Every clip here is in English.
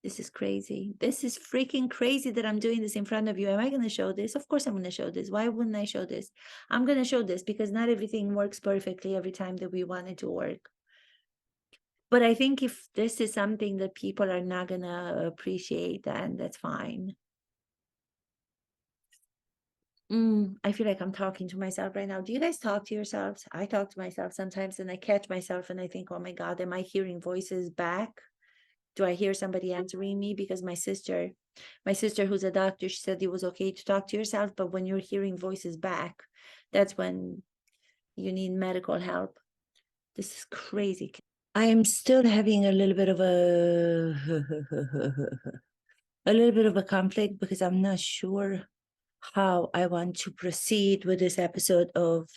This is crazy. This is freaking crazy that I'm doing this in front of you. Am I going to show this? Of course I'm going to show this. Why wouldn't I show this? I'm going to show this because not everything works perfectly every time that we want it to work. But I think if this is something that people are not going to appreciate, then that's fine. I feel like I'm talking to myself right now. Do you guys talk to yourselves? I talk to myself sometimes and I catch myself and I think, oh my God, am I hearing voices back? Do I hear somebody answering me? Because my sister who's a doctor, she said it was okay to talk to yourself, but when you're hearing voices back, that's when you need medical help. This is crazy. I am still having a little bit of a conflict because I'm not sure how I want to proceed with this episode of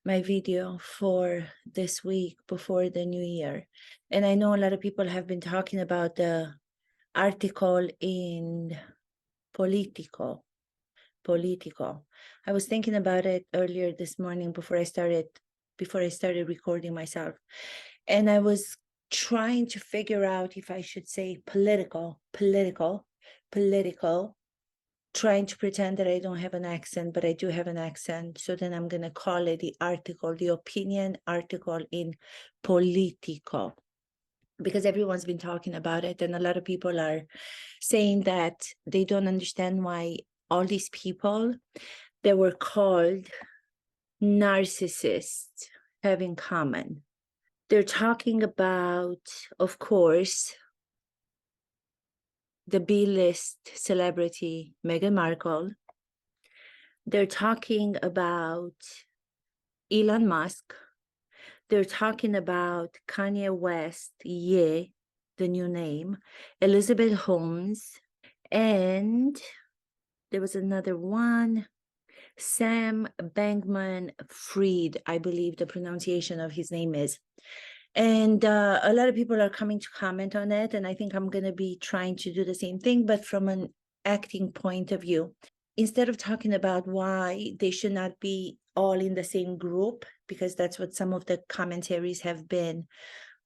my video for this week before the new year. And I know a lot of people have been talking about the article in Politico. I was thinking about it earlier this morning before I started recording myself. And I was trying to figure out if I should say political, trying to pretend that I don't have an accent, but I do have an accent. So then I'm going to call it the opinion article in Politico, because everyone's been talking about it. And a lot of people are saying that they don't understand why all these people that were called narcissists have in common. They're talking about, of course, the B-list celebrity Meghan Markle. They're talking about Elon Musk. They're talking about Kanye West, the new name, Elizabeth Holmes, and there was another one, Sam Bankman-Fried, I believe the pronunciation of his name is. And a lot of people are coming to comment on it, and I think I'm going to be trying to do the same thing, but from an acting point of view. Instead of talking about why they should not be all in the same group, because that's what some of the commentaries have been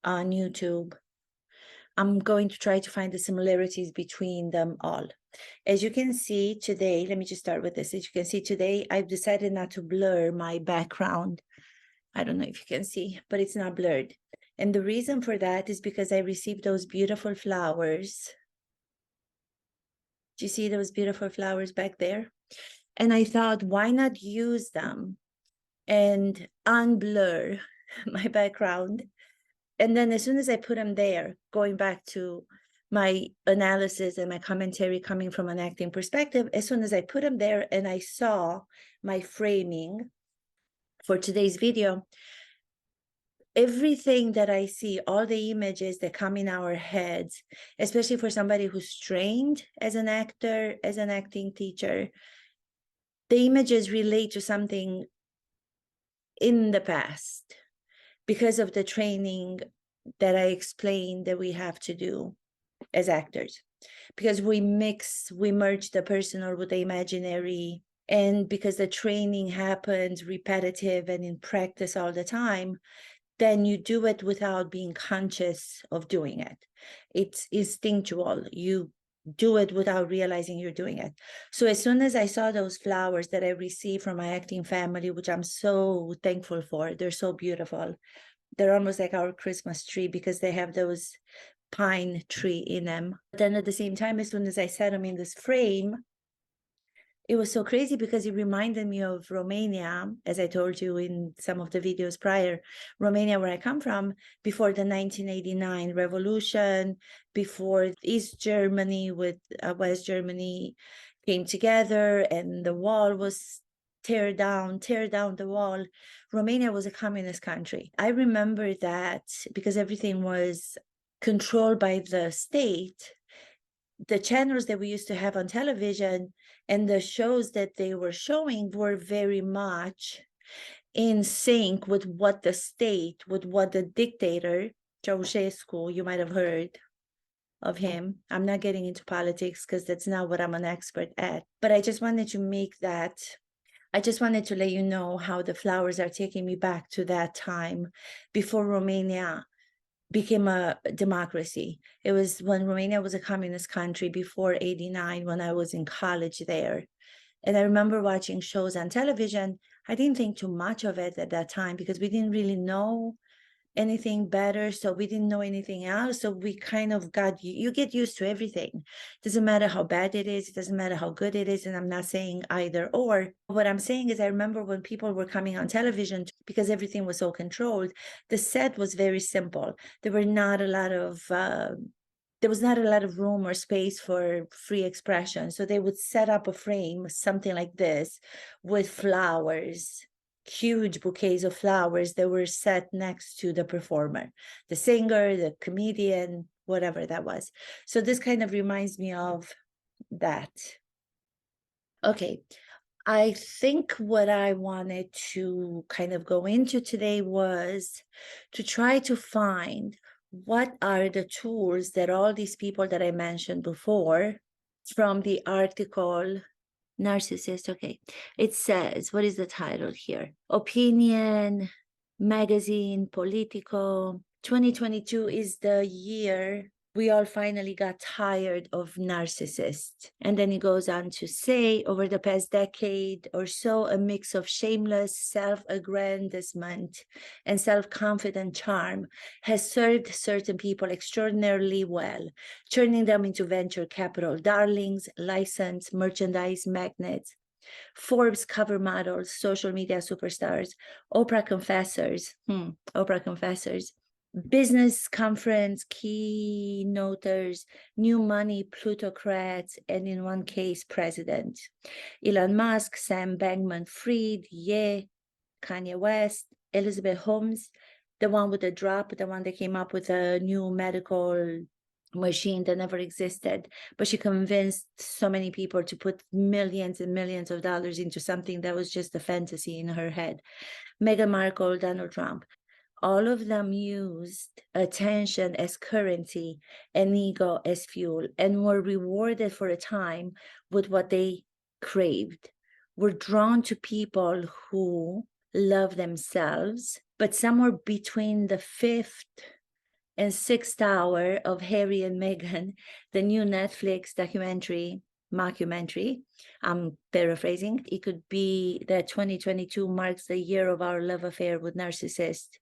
on YouTube, I'm going to try to find the similarities between them all. As you can see today, let me just start with this. As you can see today, I've decided not to blur my background. I don't know if you can see, but it's not blurred. And the reason for that is because I received those beautiful flowers. Do you see those beautiful flowers back there? And I thought, why not use them and unblur my background? And then as soon as I put them there, going back to my analysis and my commentary coming from an acting perspective, as soon as I put them there and I saw my framing for today's video, everything that I see, all the images that come in our heads, especially for somebody who's trained as an actor, as an acting teacher, the images relate to something in the past because of the training that I explained that we have to do as actors, because we merge the personal with the imaginary, and because the training happens repetitive and in practice all the time, then you do it without being conscious of doing it. It's instinctual. You do it without realizing you're doing it. So as soon as I saw those flowers that I received from my acting family, which I'm so thankful for, they're so beautiful. They're almost like our Christmas tree because they have those pine tree in them. But then at the same time, as soon as I set them in this frame, it was so crazy because it reminded me of Romania, as I told you in some of the videos prior. Romania, where I come from, before the 1989 revolution, before East Germany with West Germany came together and the wall was tear down the wall. Romania was a communist country. I remember that because everything was controlled by the state. The channels that we used to have on television and the shows that they were showing were very much in sync with what the state, with what the dictator, Ceausescu, you might have heard of him. I'm not getting into politics because that's not what I'm an expert at. But I just wanted to make that, I just wanted to let you know how the flowers are taking me back to that time before Romania became a democracy. It was when Romania was a communist country before 89, when I was in college there. And I remember watching shows on television. I didn't think too much of it at that time because we didn't really know anything better. So we didn't know anything else. So we kind of you get used to everything. Doesn't matter how bad it is. It doesn't matter how good it is. And I'm not saying either or. What I'm saying is I remember when people were coming on television, because everything was so controlled, the set was very simple. There were not a lot of, there was not a lot of room or space for free expression. So they would set up a frame, something like this, with flowers, huge bouquets of flowers that were set next to the performer, the singer, the comedian, whatever that was. So this kind of reminds me of that. Okay, I think what I wanted to kind of go into today was to try to find what are the tools that all these people that I mentioned before from the article Narcissist. Okay, it says, what is the title here? Opinion, magazine, Politico. 2022 is the year we all finally got tired of narcissists. And then he goes on to say, over the past decade or so, a mix of shameless self-aggrandizement and self-confident charm has served certain people extraordinarily well, turning them into venture capital darlings, licensed merchandise magnets, Forbes cover models, social media superstars, Oprah confessors, business conference keynoters, new money plutocrats, and in one case, president. Elon Musk, Sam Bankman-Fried, Kanye West, Elizabeth Holmes, the one with the drop, the one that came up with a new medical machine that never existed, but she convinced so many people to put millions and millions of dollars into something that was just a fantasy in her head. Meghan Markle, Donald Trump. All of them used attention as currency and ego as fuel, and were rewarded for a time with what they craved. Were drawn to people who love themselves, but somewhere between the fifth and sixth hour of Harry and Meghan, the new Netflix mockumentary, I'm paraphrasing, it could be that 2022 marks the year of our love affair with Narcissists,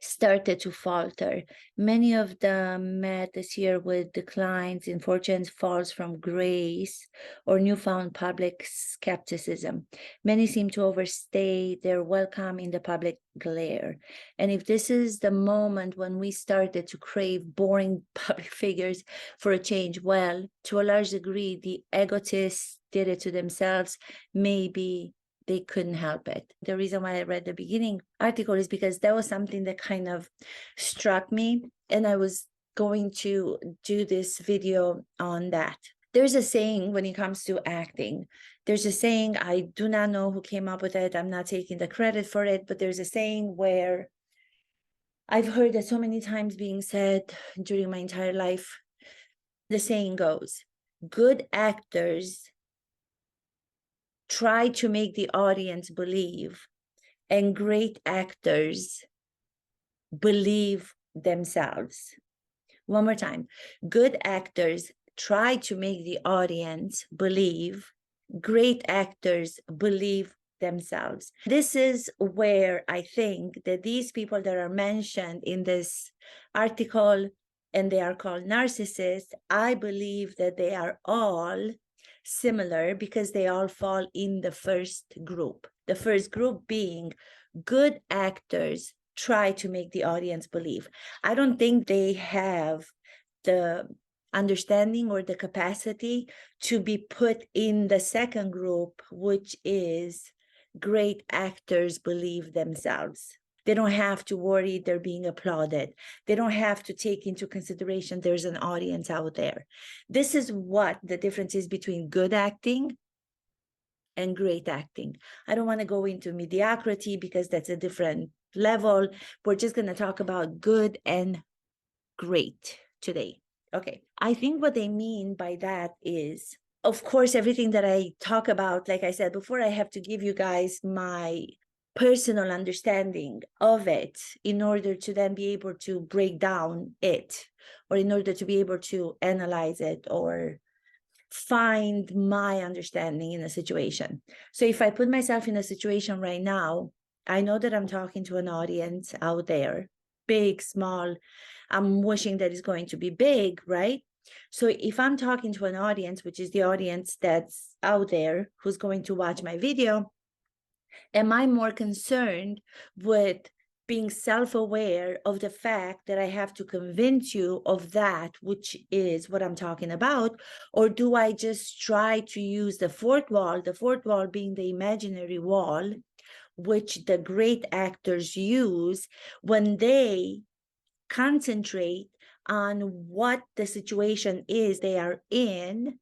started to falter. Many of them met this year with declines in fortunes, falls from grace, or newfound public skepticism. Many seem to overstay their welcome in the public glare. And if this is the moment when we started to crave boring public figures for a change, well, to a large degree, the egotists did it to themselves. Maybe they couldn't help it. The reason why I read the beginning article is because that was something that kind of struck me, and I was going to do this video on that. There's a saying when it comes to acting. There's a saying, I do not know who came up with it. I'm not taking the credit for it, but there's a saying where I've heard it so many times being said during my entire life. The saying goes, good actors try to make the audience believe, and great actors believe themselves. One more time. Good actors try to make the audience believe, great actors believe themselves. This is where I think that these people that are mentioned in this article, and they are called narcissists, I believe that they are all similar because they all fall in the first group. The first group being good actors try to make the audience believe. I don't think they have the understanding or the capacity to be put in the second group, which is great actors believe themselves. They don't have to worry they're being applauded. They don't have to take into consideration there's an audience out there. This is what the difference is between good acting and great acting. I don't want to go into mediocrity because that's a different level. We're just going to talk about good and great today. Okay, I think what they mean by that is, of course, everything that I talk about, like I said before, I have to give you guys my personal understanding of it in order to then be able to break down it, or in order to be able to analyze it or find my understanding in a situation. So if I put myself in a situation right now, I know that I'm talking to an audience out there, big, small. I'm wishing that it's going to be big, right? So if I'm talking to an audience, which is the audience that's out there who's going to watch my video, am I more concerned with being self-aware of the fact that I have to convince you of that, which is what I'm talking about? Or do I just try to use the fourth wall being the imaginary wall, which the great actors use when they concentrate on what the situation is they are in,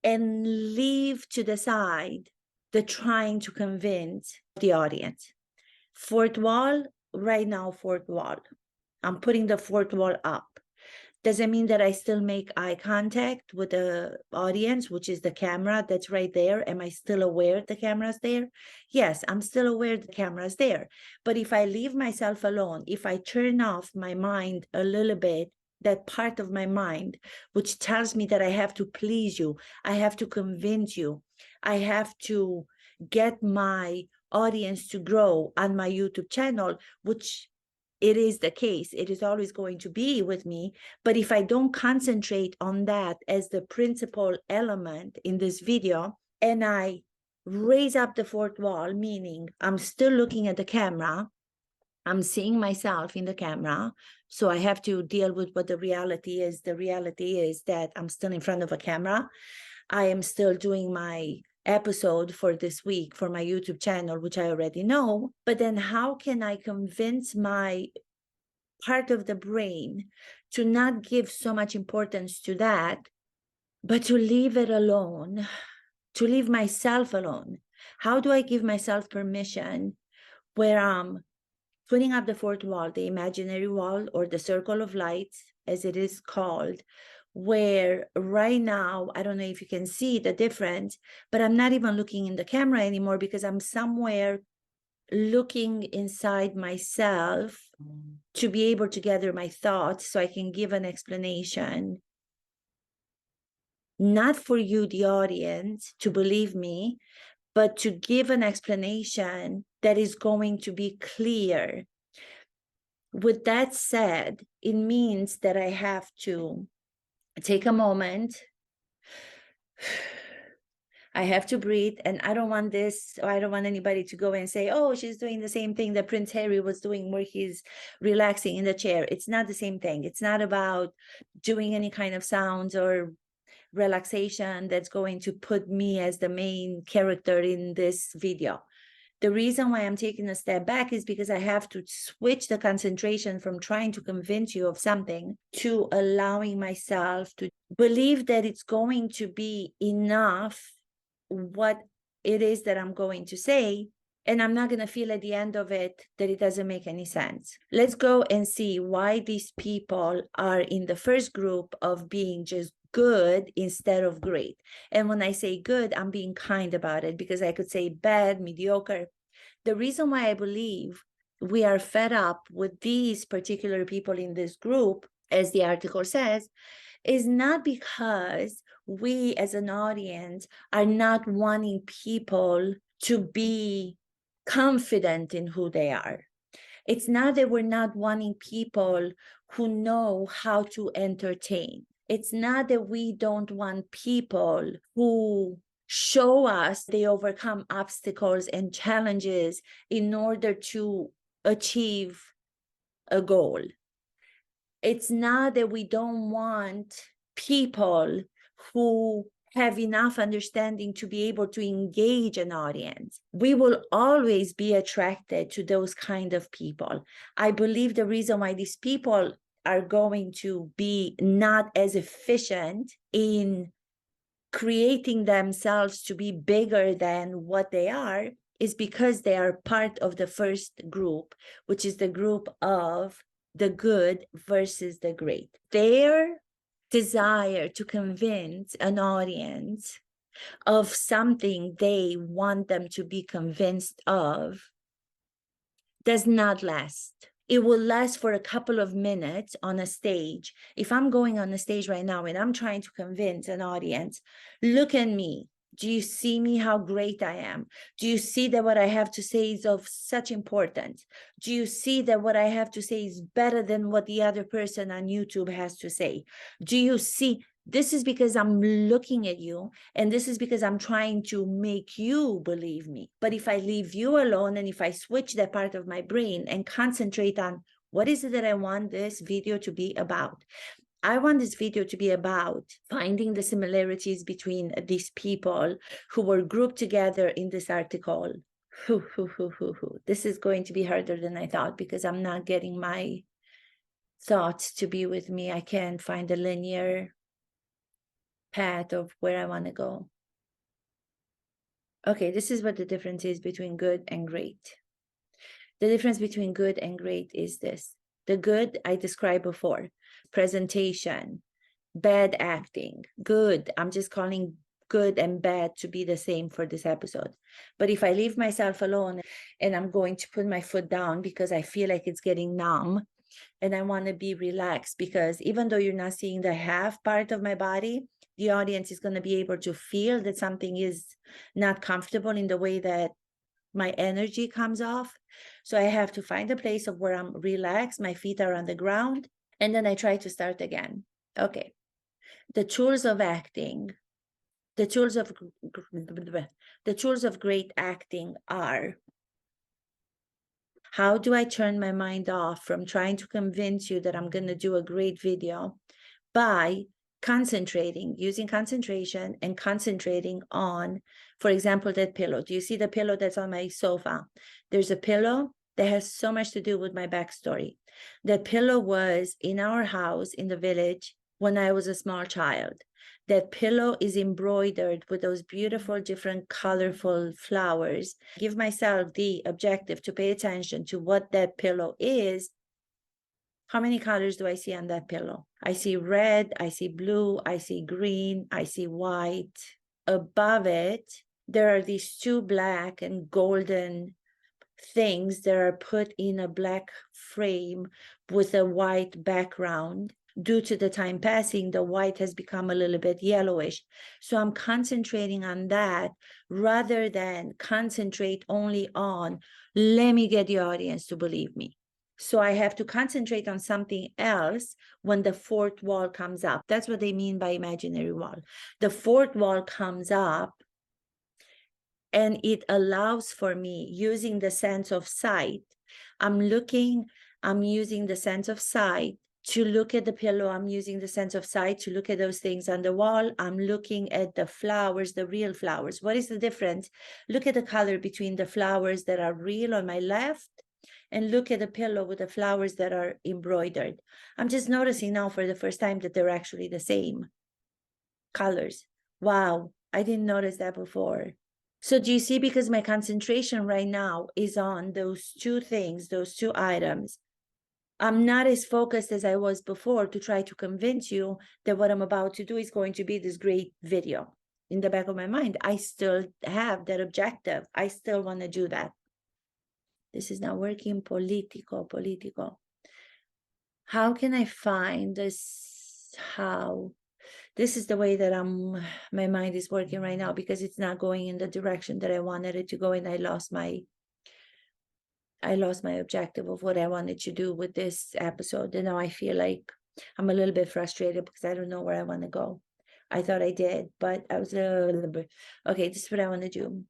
and leave to the side the trying to convince the audience. Fourth wall, right now, fourth wall. I'm putting the fourth wall up. Does it mean that I still make eye contact with the audience, which is the camera that's right there? Am I still aware the camera's there? Yes, I'm still aware the camera's there. But if I leave myself alone, if I turn off my mind a little bit, that part of my mind, which tells me that I have to please you, I have to convince you, I have to get my audience to grow on my YouTube channel, which it is the case, it is always going to be with me. But if I don't concentrate on that as the principal element in this video, and I raise up the fourth wall, meaning I'm still looking at the camera, I'm seeing myself in the camera, so I have to deal with what the reality is. The reality is that I'm still in front of a camera. I am still doing my episode for this week for my YouTube channel, which I already know. But then how can I convince my part of the brain to not give so much importance to that, but to leave it alone, to leave myself alone? How do I give myself permission where I'm putting up the fourth wall, the imaginary wall, or the circle of light, as it is called, where right now, I don't know if you can see the difference, but I'm not even looking in the camera anymore because I'm somewhere looking inside myself to be able to gather my thoughts so I can give an explanation. Not for you, the audience, to believe me, but to give an explanation that is going to be clear. With that said, it means that I have to take a moment. I have to breathe, and I don't want this, or I don't want anybody to go and say, oh, she's doing the same thing that Prince Harry was doing where he's relaxing in the chair. It's not the same thing. It's not about doing any kind of sounds or relaxation that's going to put me as the main character in this video. The reason why I'm taking a step back is because I have to switch the concentration from trying to convince you of something to allowing myself to believe that it's going to be enough what it is that I'm going to say, and I'm not going to feel at the end of it that it doesn't make any sense. Let's go and see why these people are in the first group of being just good instead of great. And when I say good, I'm being kind about it, because I could say bad, mediocre. The reason why I believe we are fed up with these particular people in this group, as the article says, is not because we as an audience are not wanting people to be confident in who they are. It's not that we're not wanting people who know how to entertain. It's not that we don't want people who show us they overcome obstacles and challenges in order to achieve a goal. It's not that we don't want people who have enough understanding to be able to engage an audience. We will always be attracted to those kind of people. I believe the reason why these people are going to be not as efficient in creating themselves to be bigger than what they are is because they are part of the first group, which is the group of the good versus the great. Their desire to convince an audience of something they want them to be convinced of does not last. It will last for a couple of minutes on a stage. If I'm going on a stage right now and I'm trying to convince an audience, look at me. Do you see me, how great I am? Do you see that what I have to say is of such importance? Do you see that what I have to say is better than what the other person on YouTube has to say? Do you see? This is because I'm looking at you, and this is because I'm trying to make you believe me. But if I leave you alone, and if I switch that part of my brain and concentrate on what is it that I want this video to be about? I want this video to be about finding the similarities between these people who were grouped together in this article. This is going to be harder than I thought, because I'm not getting my thoughts to be with me. I can't find a linear path of where I want to go. Okay, this is what the difference is between good and great. The difference between good and great is this. The good I described before: presentation, bad acting. Good, I'm just calling good and bad to be the same for this episode. But if I leave myself alone and I'm going to put my foot down because I feel like it's getting numb, and I want to be relaxed, because even though you're not seeing the half part of my body, the audience is going to be able to feel that something is not comfortable in the way that my energy comes off. So I have to find a place of where I'm relaxed, my feet are on the ground, and then I try to start again. Okay. The tools of acting, the tools of great acting are: how do I turn my mind off from trying to convince you that I'm going to do a great video by concentrating, using concentration and concentrating on, for example, that pillow. Do you see the pillow that's on my sofa? There's a pillow that has so much to do with my backstory. That pillow was in our house in the village when I was a small child. That pillow is embroidered with those beautiful, different, colorful flowers. Give myself the objective to pay attention to what that pillow is. How many colors do I see on that pillow? I see red, I see blue, I see green, I see white. Above it, there are these two black and golden things that are put in a black frame with a white background. Due to the time passing, the white has become a little bit yellowish. So I'm concentrating on that rather than concentrate only on, let me get the audience to believe me. So I have to concentrate on something else when the fourth wall comes up. That's what they mean by imaginary wall. The fourth wall comes up, and it allows for me, using the sense of sight. I'm using the sense of sight to look at the pillow. I'm using the sense of sight to look at those things on the wall. I'm looking at the flowers, the real flowers. What is the difference? Look at the color between the flowers that are real on my left, and look at the pillow with the flowers that are embroidered. I'm just noticing now for the first time that they're actually the same colors. Wow, I didn't notice that before. So do you see, because my concentration right now is on those two things, those two items, I'm not as focused as I was before to try to convince you that what I'm about to do is going to be this great video. In the back of my mind, I still have that objective. I still want to do that. This is not working. Politico. How can I find this? How? This is the way that my mind is working right now, because it's not going in the direction that I wanted it to go, and I lost my objective of what I wanted to do with this episode. And now I feel like I'm a little bit frustrated because I don't know where I want to go. I thought I did, but I was a little bit, okay, this is what I want to do.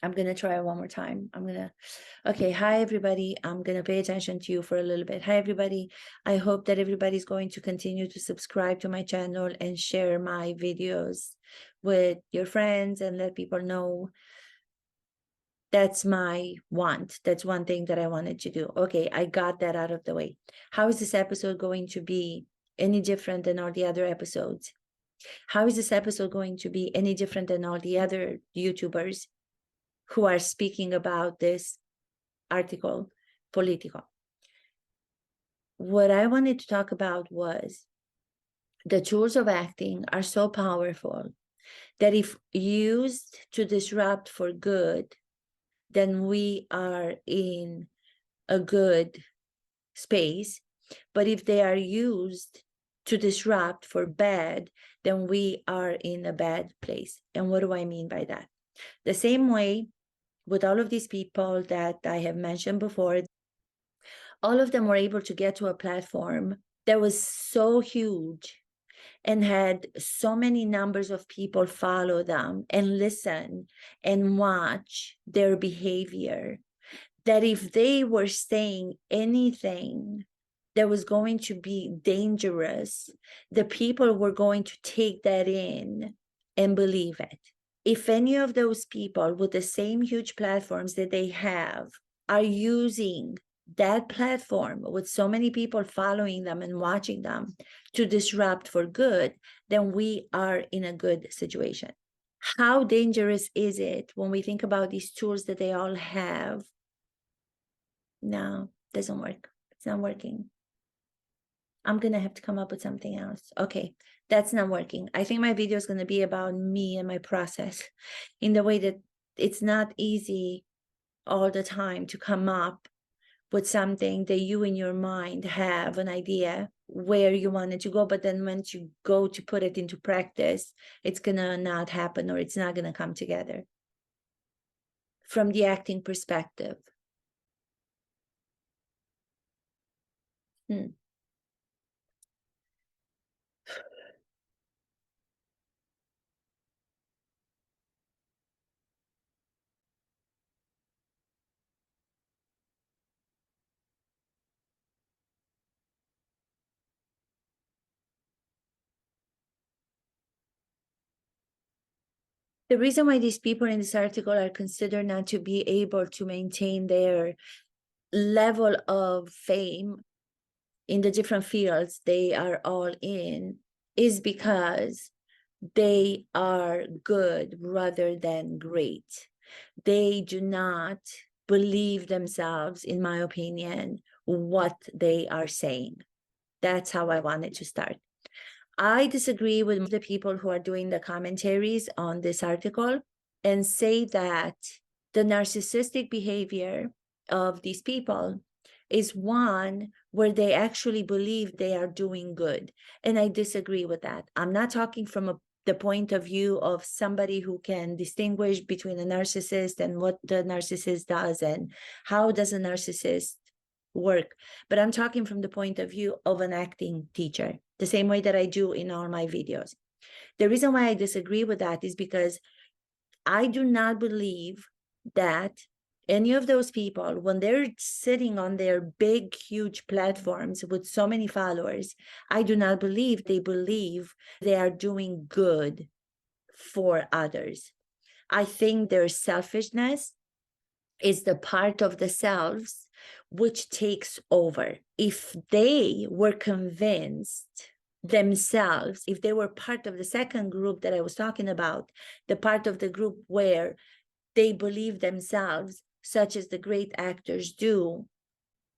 I'm going to try one more time. Okay, hi everybody. I'm going to pay attention to you for a little bit. Hi everybody. I hope that everybody's going to continue to subscribe to my channel and share my videos with your friends and let people know. That's my want. That's one thing that I wanted to do. Okay, I got that out of the way. How is this episode going to be any different than all the other episodes? How is this episode going to be any different than all the other YouTubers who are speaking about this article, Politico? What I wanted to talk about was the tools of acting are so powerful that if used to disrupt for good, then we are in a good space. But if they are used to disrupt for bad, then we are in a bad place. And what do I mean by that? The same way with all of these people that I have mentioned before, all of them were able to get to a platform that was so huge and had so many numbers of people follow them and listen and watch their behavior, that if they were saying anything that was going to be dangerous, the people were going to take that in and believe it. If any of those people with the same huge platforms that they have are using that platform with so many people following them and watching them to disrupt for good, then we are in a good situation. How dangerous is it when we think about these tools that they all have? No, doesn't work. It's not working. I'm going to have to come up with something else. Okay, that's not working. I think my video is going to be about me and my process in the way that it's not easy all the time to come up with something that you in your mind have an idea where you want it to go, but then once you go to put it into practice, it's going to not happen, or it's not going to come together. From the acting perspective. The reason why these people in this article are considered not to be able to maintain their level of fame in the different fields they are all in is because they are good rather than great. They do not believe themselves, in my opinion, what they are saying. That's how I wanted to start. I disagree with the people who are doing the commentaries on this article and say that the narcissistic behavior of these people is one where they actually believe they are doing good. And I disagree with that. I'm not talking from the point of view of somebody who can distinguish between a narcissist and what the narcissist does and how does a narcissist work. But I'm talking from the point of view of an acting teacher, the same way that I do in all my videos. The reason why I disagree with that is because I do not believe that any of those people, when they're sitting on their big, huge platforms with so many followers, I do not believe they are doing good for others. I think their selfishness is the part of the selves which takes over. If they were convinced themselves, if they were part of the second group that I was talking about, the part of the group where they believe themselves, such as the great actors do,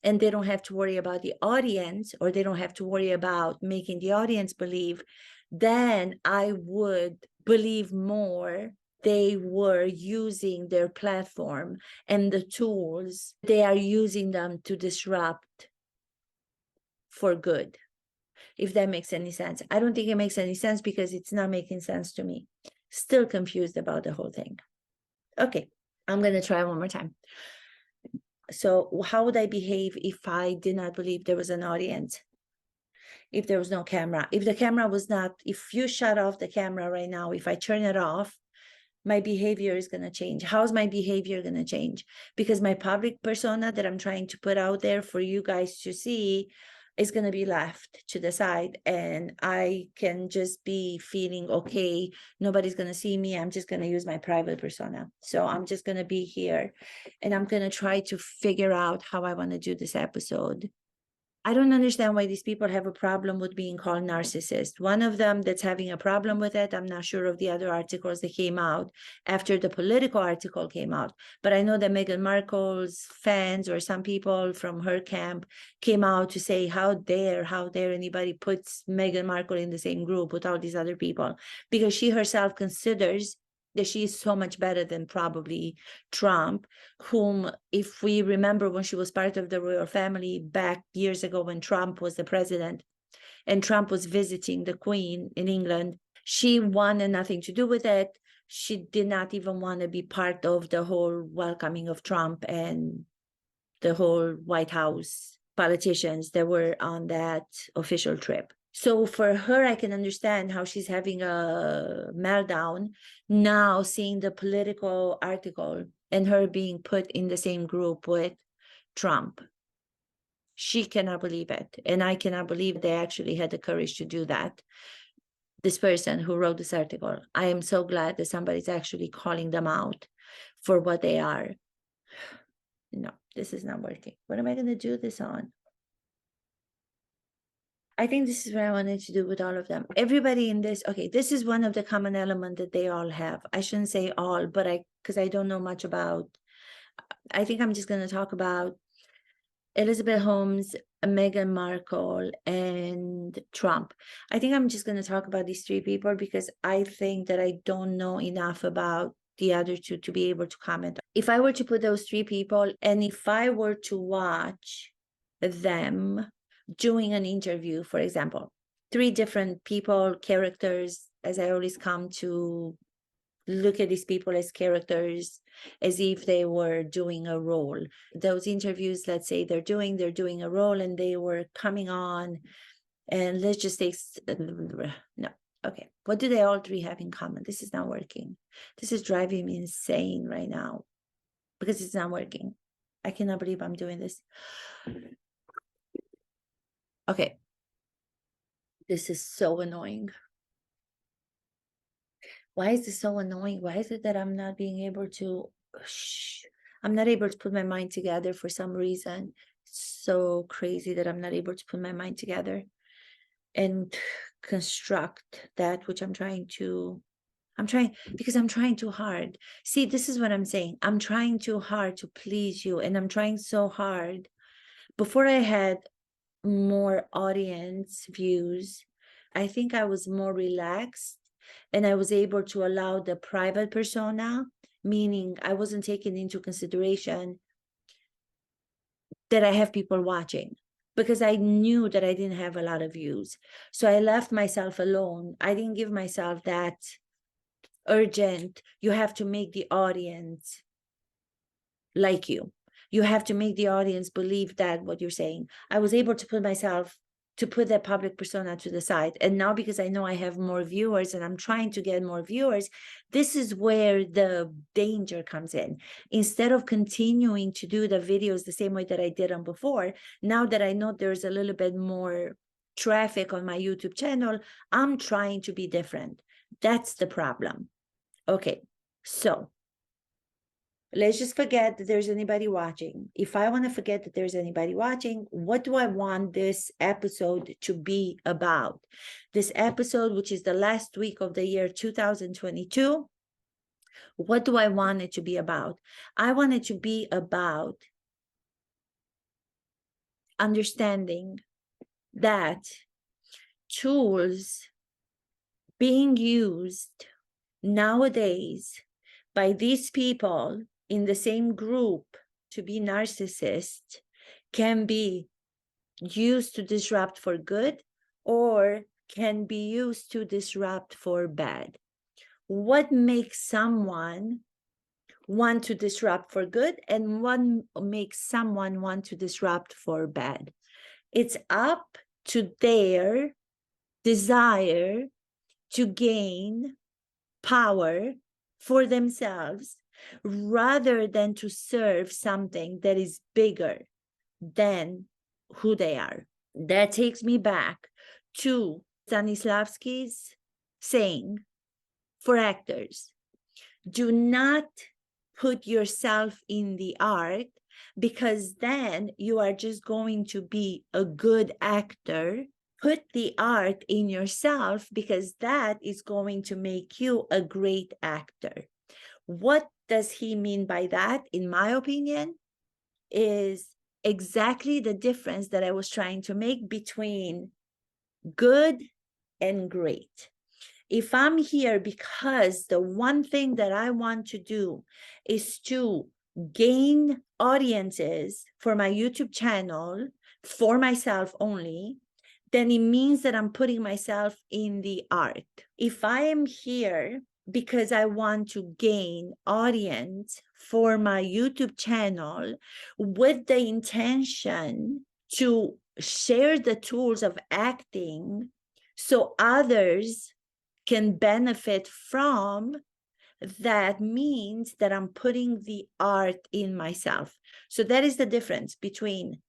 and they don't have to worry about the audience, or they don't have to worry about making the audience believe, then I would believe more they were using their platform and the tools, they are using them to disrupt for good, if that makes any sense. I don't think it makes any sense because it's not making sense to me. Still confused about the whole thing. Okay, I'm going to try one more time. So how would I behave if I did not believe there was an audience? If there was no camera, if the camera was not, if you shut off the camera right now, if I turn it off, my behavior is going to change. How's my behavior going to change? Because my public persona that I'm trying to put out there for you guys to see is going to be left to the side, and I can just be feeling okay. Nobody's going to see me. I'm just going to use my private persona. So I'm just going to be here, and I'm going to try to figure out how I want to do this episode. I don't understand why these people have a problem with being called narcissist. One of them that's having a problem with it, I'm not sure of the other articles that came out after the Politico article came out, but I know that Meghan Markle's fans or some people from her camp came out to say, how dare anybody puts Meghan Markle in the same group with all these other people, because she herself considers that she is so much better than probably Trump, whom, if we remember when she was part of the royal family back years ago when Trump was the president and Trump was visiting the Queen in England, she wanted nothing to do with it. She did not even want to be part of the whole welcoming of Trump and the whole White House politicians that were on that official trip. So for her, I can understand how she's having a meltdown now, seeing the Politico article and her being put in the same group with Trump. She cannot believe it. And I cannot believe they actually had the courage to do that. This person who wrote this article, I am so glad that somebody's actually calling them out for what they are. No, this is not working. What am I going to do this on? I think this is what I wanted to do with all of them. Everybody in this, okay, this is one of the common elements that they all have. I shouldn't say all, but because I don't know much about, I think I'm just going to talk about Elizabeth Holmes, Meghan Markle, and Trump. I think I'm just going to talk about these three people because I think that I don't know enough about the other two to be able to comment. If I were to put those three people, and if I were to watch them doing an interview, for example, three different people, characters, as I always come to look at these people as characters, as if they were doing a role. Those interviews, let's say they're doing a role and they were coming on, and let's just take, no, okay. What do they all three have in common? This is not working. This is driving me insane right now because it's not working. I cannot believe I'm doing this. Okay. This is so annoying. Why is this so annoying? Why is it that I'm not being able to, I'm not able to put my mind together for some reason. It's so crazy that I'm not able to put my mind together and construct that which I'm trying because I'm trying too hard. See, this is what I'm saying. I'm trying too hard to please you, and I'm trying so hard. Before I had more audience views, I think I was more relaxed and I was able to allow the private persona, meaning I wasn't taking into consideration that I have people watching because I knew that I didn't have a lot of views. So I left myself alone. I didn't give myself that urgent, you have to make the audience like you. You have to make the audience believe that what you're saying. I was able to put that public persona to the side. And now because I know I have more viewers and I'm trying to get more viewers, this is where the danger comes in. Instead of continuing to do the videos the same way that I did them before, now that I know there's a little bit more traffic on my YouTube channel, I'm trying to be different. That's the problem. Okay, so let's just forget that there's anybody watching. If I want to forget that there's anybody watching, what do I want this episode to be about? This episode, which is the last week of the year 2022, what do I want it to be about? I want it to be about understanding that tools being used nowadays by these people in the same group to be narcissists can be used to disrupt for good or can be used to disrupt for bad. What makes someone want to disrupt for good and what makes someone want to disrupt for bad? It's up to their desire to gain power for themselves rather than to serve something that is bigger than who they are. That takes me back to Stanislavski's saying for actors, do not put yourself in the art because then you are just going to be a good actor. Put the art in yourself because that is going to make you a great actor. What does he mean by that, in my opinion, is exactly the difference that I was trying to make between good and great. If I'm here because the one thing that I want to do is to gain audiences for my YouTube channel for myself only, then it means that I'm putting myself in the art. If I am here because I want to gain audience for my YouTube channel with the intention to share the tools of acting so others can benefit from, that means that I'm putting the art in myself. So that is the difference between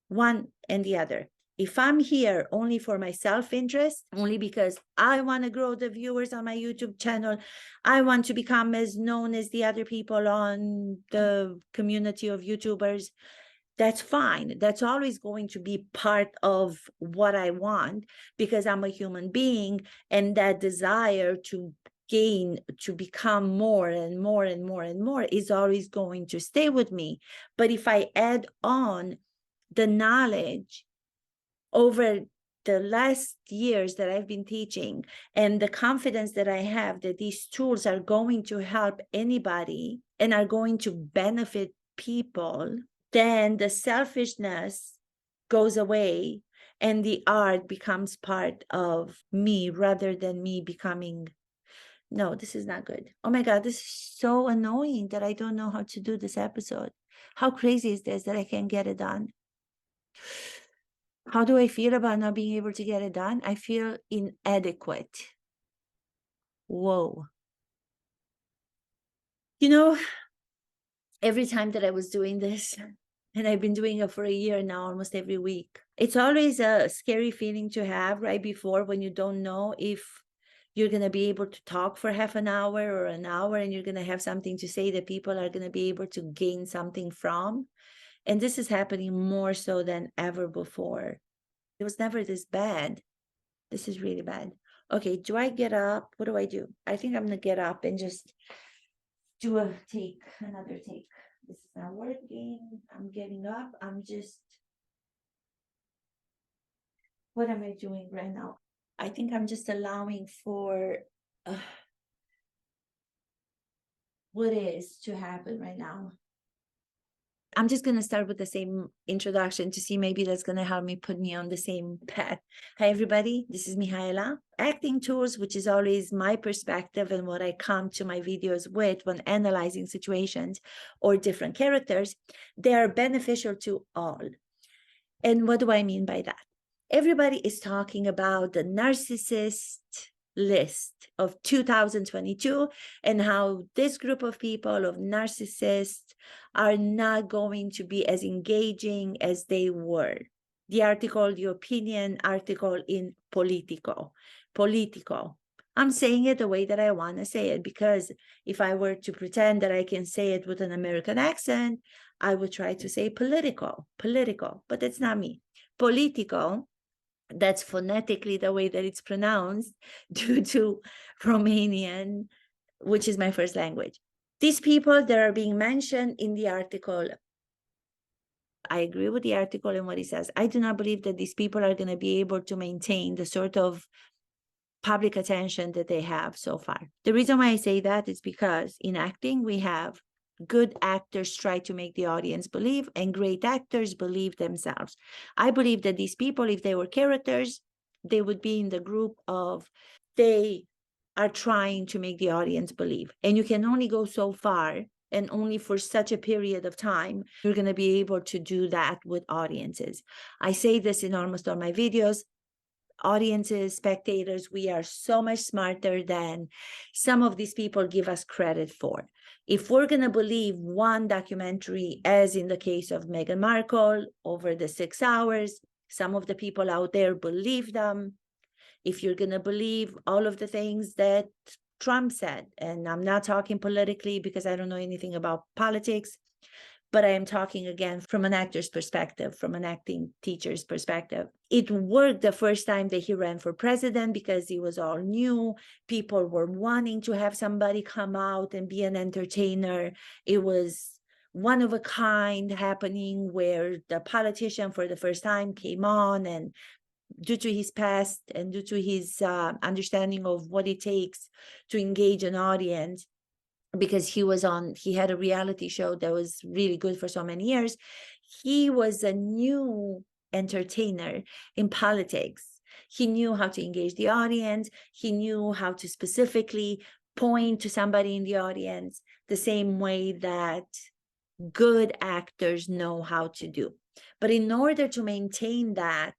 one and the other. If I'm here only for my self-interest, only because I want to grow the viewers on my YouTube channel, I want to become as known as the other people on the community of YouTubers, that's fine. That's always going to be part of what I want, because I'm a human being, and that desire to gain, to become more and more and more and more is always going to stay with me. But if I add on the knowledge over the last years that I've been teaching, and the confidence that I have that these tools are going to help anybody and are going to benefit people, then the selfishness goes away and the art becomes part of me, rather than me becoming, no, this is not good. Oh my God, this is so annoying that I don't know how to do this episode. How crazy is this that I can't get it done? How do I feel about not being able to get it done? I feel inadequate. Whoa. You know, every time that I was doing this, and I've been doing it for a year now, almost every week, it's always a scary feeling to have right before, when you don't know if you're going to be able to talk for half an hour or an hour, and you're going to have something to say that people are going to be able to gain something from. And this is happening more so than ever before. It was never this bad. This is really bad. Okay, do I get up? What do I do? I think I'm going to get up and just do another take. This is not working. I'm getting up. What am I doing right now? I think I'm just allowing for what is to happen right now. I'm just going to start with the same introduction to see maybe that's going to help me put me on the same path. Hi, everybody. This is Mihaela. Acting tools, which is always my perspective and what I come to my videos with when analyzing situations or different characters, they are beneficial to all. And what do I mean by that? Everybody is talking about the narcissist list of 2022 and how this group of people, of narcissists, are not going to be as engaging as they were. The article, the opinion article in Politico. I'm saying it the way that I want to say it, because if I were to pretend that I can say it with an American accent, I would try to say political, but that's not me. Politico, that's phonetically the way that it's pronounced due to Romanian, which is my first language. These people that are being mentioned in the article, I agree with the article and what it says. I do not believe that these people are going to be able to maintain the sort of public attention that they have so far. The reason why I say that is because in acting, we have good actors try to make the audience believe, and great actors believe themselves. I believe that these people, if they were characters, they would be in the group of they are trying to make the audience believe. And you can only go so far, and only for such a period of time, you're going to be able to do that with audiences. I say this in almost all my videos. Audiences, spectators, we are so much smarter than some of these people give us credit for. If we're going to believe one documentary, as in the case of Meghan Markle, over the 6 hours, some of the people out there believe them. If you're going to believe all of the things that Trump said, and I'm not talking politically because I don't know anything about politics, but I am talking again from an actor's perspective, from an acting teacher's perspective. It worked the first time that he ran for president because it was all new. People were wanting to have somebody come out and be an entertainer. It was one of a kind happening where the politician for the first time came on and due to his past and due to his understanding of what it takes to engage an audience, because he had a reality show that was really good for so many years. He was a new entertainer in politics. He knew how to engage the audience. He knew how to specifically point to somebody in the audience the same way that good actors know how to do. But in order to maintain that,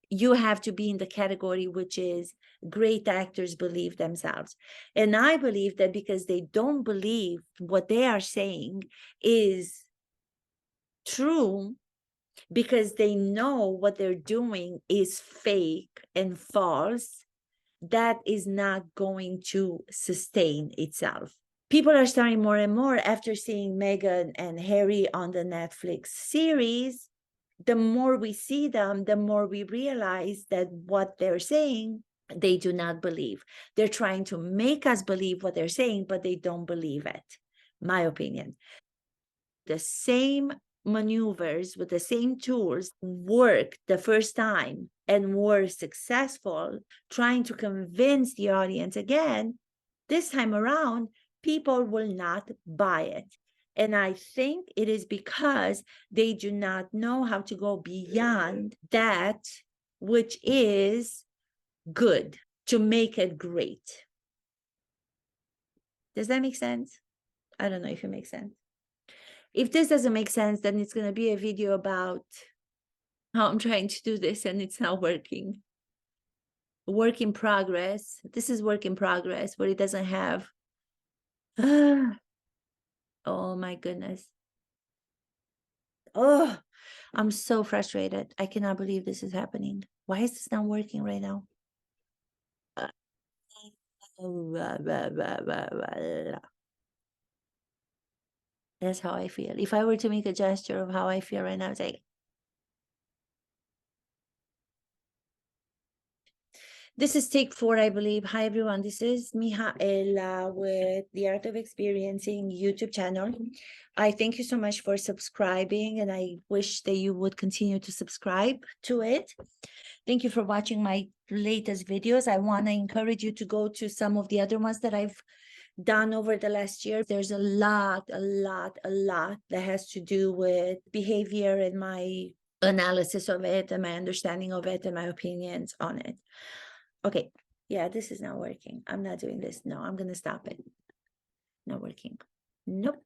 you have to be in the category which is great actors believe themselves. And I believe that because they don't believe what they are saying is true, because they know what they're doing is fake and false, that is not going to sustain itself. People are starting more and more after seeing Meghan and Harry on the Netflix series. The more we see them, the more we realize that what they're saying, they do not believe. They're trying to make us believe what they're saying, but they don't believe it. My opinion. The same maneuvers with the same tools worked the first time and were successful, trying to convince the audience again. This time around, people will not buy it. And I think it is because they do not know how to go beyond that which is good to make it great. Does that make sense? I don't know if it makes sense. If this doesn't make sense, then it's going to be a video about how I'm trying to do this and it's not working. Work in progress. This is work in progress, but it doesn't have. Oh my goodness. Oh, I'm so frustrated. I cannot believe this is happening. Why is this not working right now? That's how I feel. If I were to make a gesture of how I feel right now, it's like, this is take 4, I believe. Hi, everyone. This is Mihaela with the Art of Experiencing YouTube channel. I thank you so much for subscribing, and I wish that you would continue to subscribe to it. Thank you for watching my latest videos. I want to encourage you to go to some of the other ones that I've done over the last year. There's a lot that has to do with behavior and my analysis of it and my understanding of it and my opinions on it. Okay, yeah, this is not working. I'm not doing this. No, I'm going to stop it. Not working. Nope.